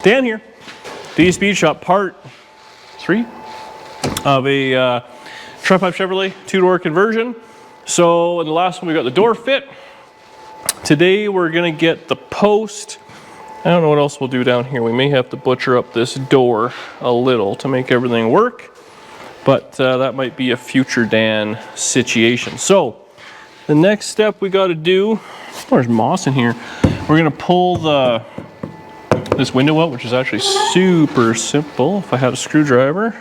Dan here, the Speed Shop, part 3 of a Tri-Pipe Chevrolet 2-door conversion. So in the last one we got the door fit. Today we're gonna get the post. I don't know what else we'll do down here. We may have to butcher up this door a little to make everything work, but that might be a future Dan situation. So the next step we got to do, there's moss in here. We're gonna pull this window out, which is actually super simple. If I had a screwdriver,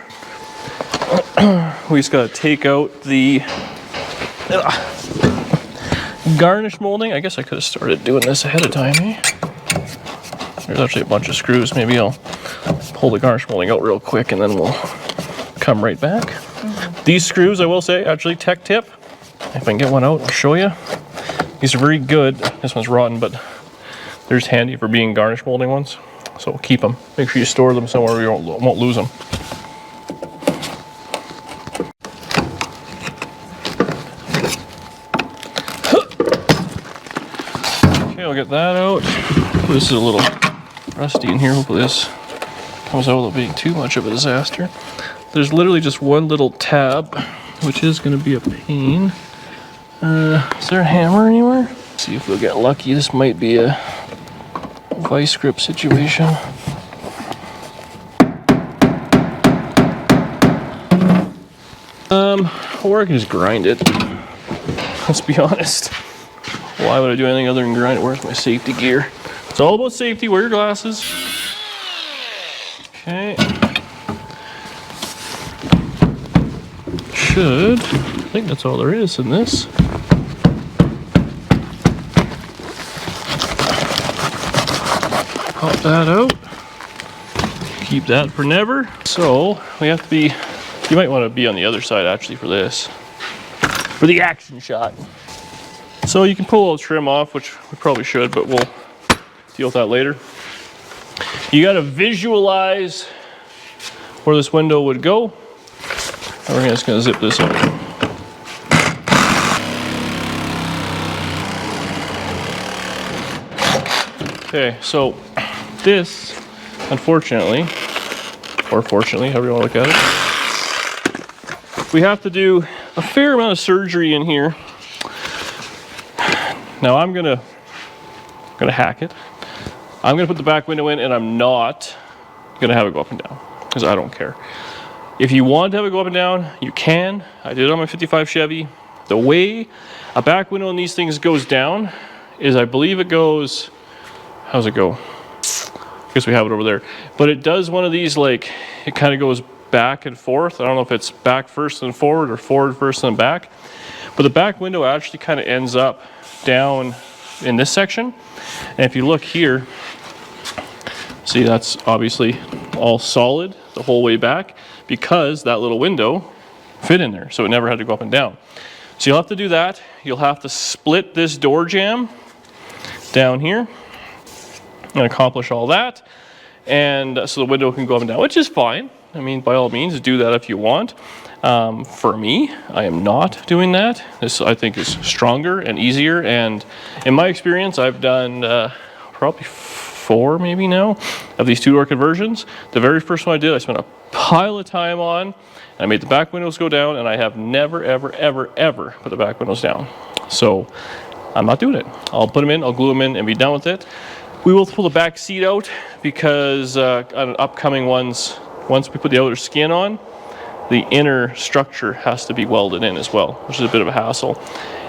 we just got to take out the garnish molding. I guess I could have started doing this ahead of time, eh? There's actually a bunch of screws. Maybe I'll pull the garnish molding out real quick and then we'll come right back. These screws, I will say, actually tech tip. If I can get one out, I'll show you. These are very good. This one's rotten, but they're just handy for being garnish molding ones. So keep them. Make sure you store them somewhere where you won't lose them. Okay, I'll get that out. This is a little rusty in here. Hopefully this comes out without being too much of a disaster. There's literally just one little tab, which is going to be a pain. Is there a hammer anywhere? Let's see if we'll get lucky. This might be a vice grip situation. Or I can just grind it. Let's be honest. Why would I do anything other than grind it? Where's my safety gear? It's all about safety. Wear your glasses. Okay. I think that's all there is in this. Pop that out. Keep that for never. So we have to be, you might want to be on the other side actually for this. For the action shot. So you can pull all the trim off, which we probably should, but we'll deal with that later. You got to visualize where this window would go. And we're just going to zip this up. Okay, so this, unfortunately, or fortunately, however you want to look at it, we have to do a fair amount of surgery in here. Now I'm gonna hack it. I'm gonna put the back window in, and I'm not gonna have it go up and down because I don't care. If you want to have it go up and down, you can. I did it on my 55 Chevy. The way a back window in these things goes down is, I believe it goes, how's it go? I guess we have it over there. But it does one of these, like, it kind of goes back and forth. I don't know if it's back first and forward or forward first and back. But the back window actually kind of ends up down in this section. And if you look here, see, that's obviously all solid the whole way back because that little window fit in there. So it never had to go up and down. So you'll have to do that. You'll have to split this door jamb down here and accomplish all that. And so the window can go up and down, which is fine. I mean, by all means, do that if you want. For me, I am not doing that. This, I think, is stronger and easier. And in my experience, I've done probably 4 maybe now of these 2-door conversions. The very first one I did, I spent a pile of time on, and I made the back windows go down, and I have never, ever, ever, ever put the back windows down. So I'm not doing it. I'll put them in, I'll glue them in, and be done with it. We will pull the back seat out because on upcoming ones, once we put the outer skin on, the inner structure has to be welded in as well, which is a bit of a hassle.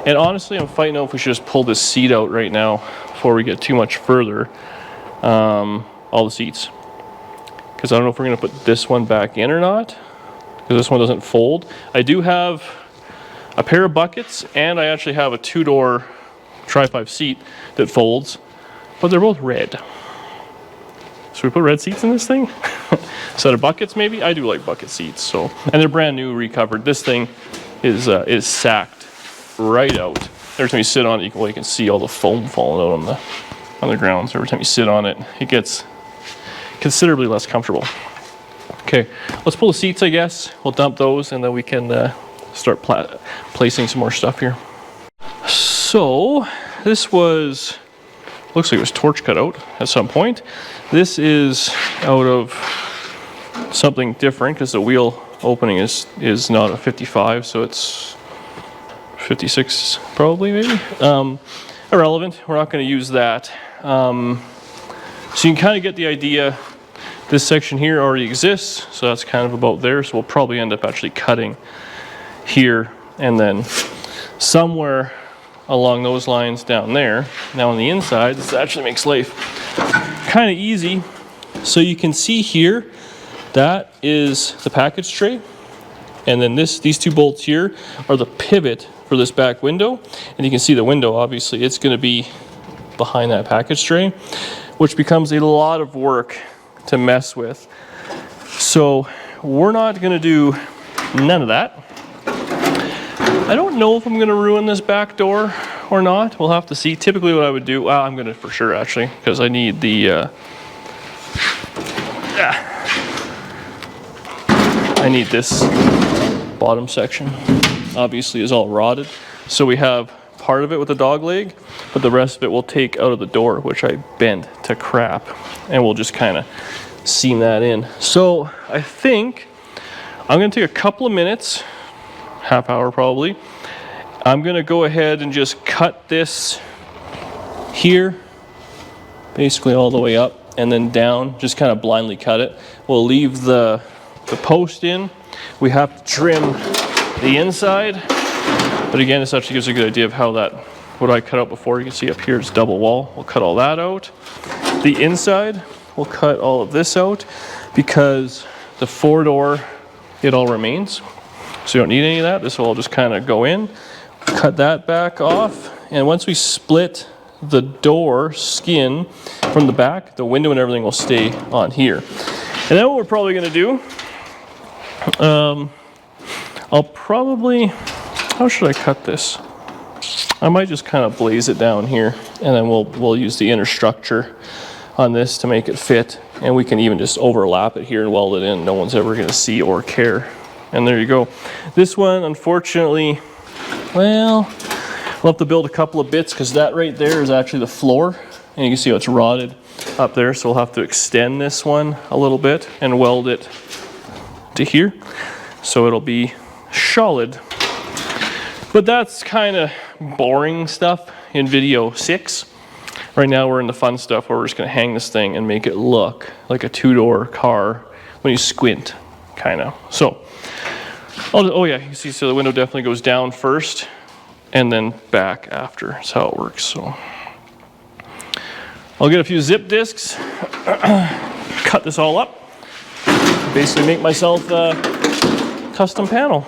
And honestly, I'm fighting out if we should just pull this seat out right now before we get too much further. All the seats. Because I don't know if we're going to put this one back in or not, because this one doesn't fold. I do have a pair of buckets, and I actually have a 2-door Tri-Pipe seat that folds, but they're both red. Should we put red seats in this thing? Set of buckets, maybe? I do like bucket seats, so. And they're brand new, recovered. This thing is sacked right out. Every time you sit on it, you can see all the foam falling out on the ground. So every time you sit on it, it gets considerably less comfortable. Okay, let's pull the seats, I guess. We'll dump those, and then we can start placing some more stuff here. So this was looks like it was torch cut out at some point. This is out of something different because the wheel opening is not a 55, so it's 56 probably, maybe. Irrelevant, we're not going to use that. So you can kind of get the idea. This section here already exists, so that's kind of about there, so we'll probably end up actually cutting here and then somewhere along those lines down there. Now on the inside, this actually makes life kind of easy. So you can see here, that is the package tray, and then these two bolts here are the pivot for this back window, and you can see the window, obviously it's going to be behind that package tray, which becomes a lot of work to mess with. So we're not going to do none of that. I don't know if I'm going to ruin this back door or not. We'll have to see. Typically what I would do, well, I'm going to for sure actually, because I need the I need this bottom section. Obviously is all rotted. So we have part of it with the dog leg, but the rest of it we'll take out of the door, which I bent to crap, and we'll just kind of seam that in. So I think I'm going to take a couple of minutes, half hour probably. I'm going to go ahead and just cut this here, basically all the way up and then down, just kind of blindly cut it. We'll leave the post in. We have to trim the inside. But again, this actually gives a good idea of how that, what I cut out before. You can see up here it's double wall. We'll cut all that out. The inside, we'll cut all of this out because the 4-door, it all remains. So you don't need any of that. This will all just kind of go in. Cut that back off. And once we split the door skin from the back, the window and everything will stay on here. And then what we're probably going to do, I'll probably, how should I cut this? I might just kind of blaze it down here, and then we'll use the inner structure on this to make it fit, and we can even just overlap it here and weld it in. No one's ever going to see or care. And there you go. This one, unfortunately, well, we'll have to build a couple of bits because that right there is actually the floor, and you can see how it's rotted up there, so we'll have to extend this one a little bit and weld it to here so it'll be solid. But that's kind of boring stuff in video 6. Right now we're in the fun stuff where we're just going to hang this thing and make it look like a 2-door car when you squint, kind of. So, oh yeah, you see, so the window definitely goes down first and then back after. That's how it works. So I'll get a few zip discs, cut this all up, basically make myself a custom panel.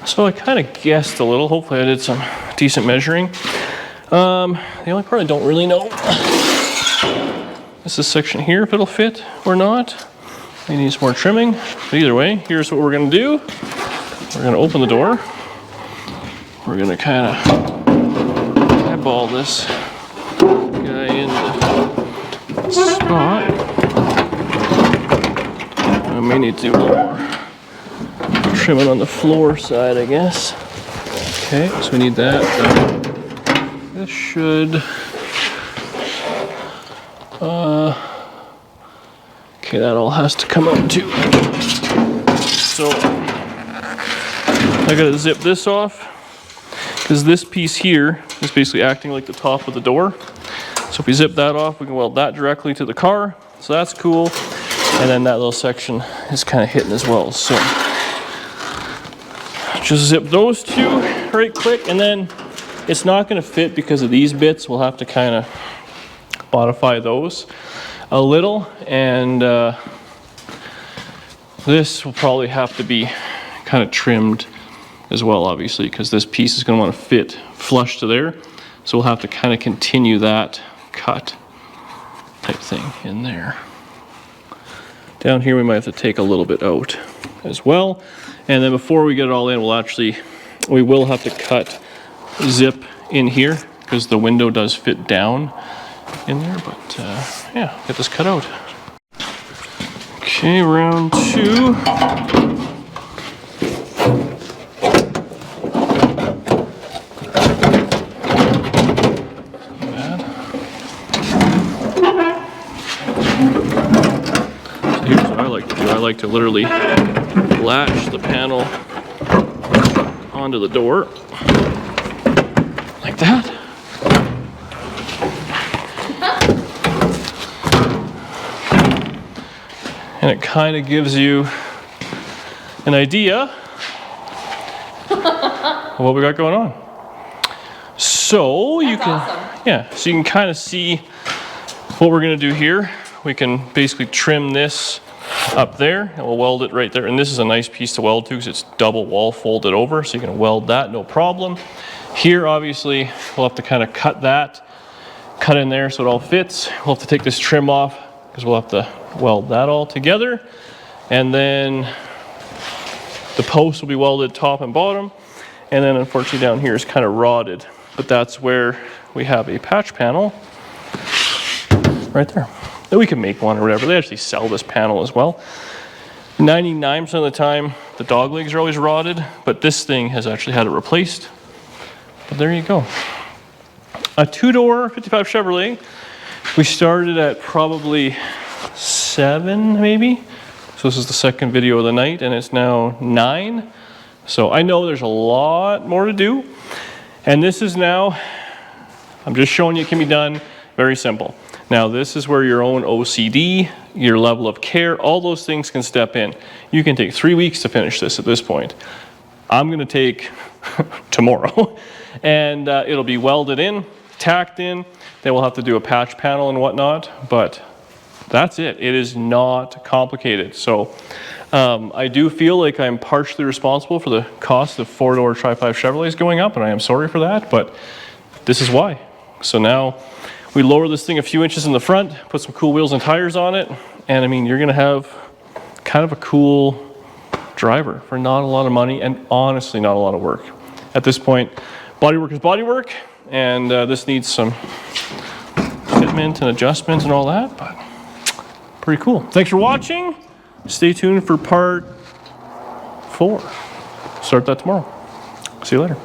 So I kind of guessed a little. Hopefully I did some decent measuring. The only part I don't really know is this section here, if it'll fit or not. It needs more trimming. But either way, here's what we're going to do. We're going to open the door. We're going to kind of eyeball this guy in the spot. I may need to do a little more trimming on the floor side, I guess. Okay, so we need that. This should. Okay, that all has to come out too. So I gotta zip this off because this piece here is basically acting like the top of the door. So if we zip that off, we can weld that directly to the car. So that's cool. And then that little section is kind of hitting as well. So Just zip those two right quick, and then it's not going to fit because of these bits. We'll have to kind of modify those a little, and this will probably have to be kind of trimmed as well, obviously, because this piece is going to want to fit flush to there. So we'll have to kind of continue that cut type thing in there. Down here we might have to take a little bit out as well. And then before we get it all in, we will have to cut zip in here because the window does fit down in there, but yeah, get this cut out. Okay, round 2. I like to literally latch the panel onto the door like that. And it kind of gives you an idea of what we got going on. So you can, awesome. Yeah, so you can kind of see what we're going to do here. We can basically trim this up there, and we'll weld it right there. And this is a nice piece to weld to because it's double wall folded over, so you can weld that, no problem. Here, obviously, we'll have to kind of cut in there so it all fits. We'll have to take this trim off because we'll have to weld that all together. And then the post will be welded top and bottom. And then unfortunately down here is kind of rotted, but that's where we have a patch panel right there. We can make one or whatever. They actually sell this panel as well. 99% of the time, the dog legs are always rotted, but this thing has actually had it replaced. But there you go. A 2-door 55 Chevrolet. We started at probably 7, maybe. So this is the second video of the night, and it's now 9. So I know there's a lot more to do. And this is now, I'm just showing you it can be done very simple. Now this is where your own OCD, your level of care, all those things can step in. You can take 3 weeks to finish this at this point. I'm gonna take tomorrow, and it'll be welded in, tacked in, then we'll have to do a patch panel and whatnot, but that's it. It is not complicated. So I do feel like I'm partially responsible for the cost of 4-door Tri-5 Chevrolets going up, and I am sorry for that, but this is why. So now we lower this thing a few inches in the front, put some cool wheels and tires on it, and I mean, you're gonna have kind of a cool driver for not a lot of money and honestly not a lot of work. At this point, bodywork is bodywork, and this needs some fitment and adjustments and all that, but pretty cool. Thanks for watching. Stay tuned for part 4. Start that tomorrow. See you later.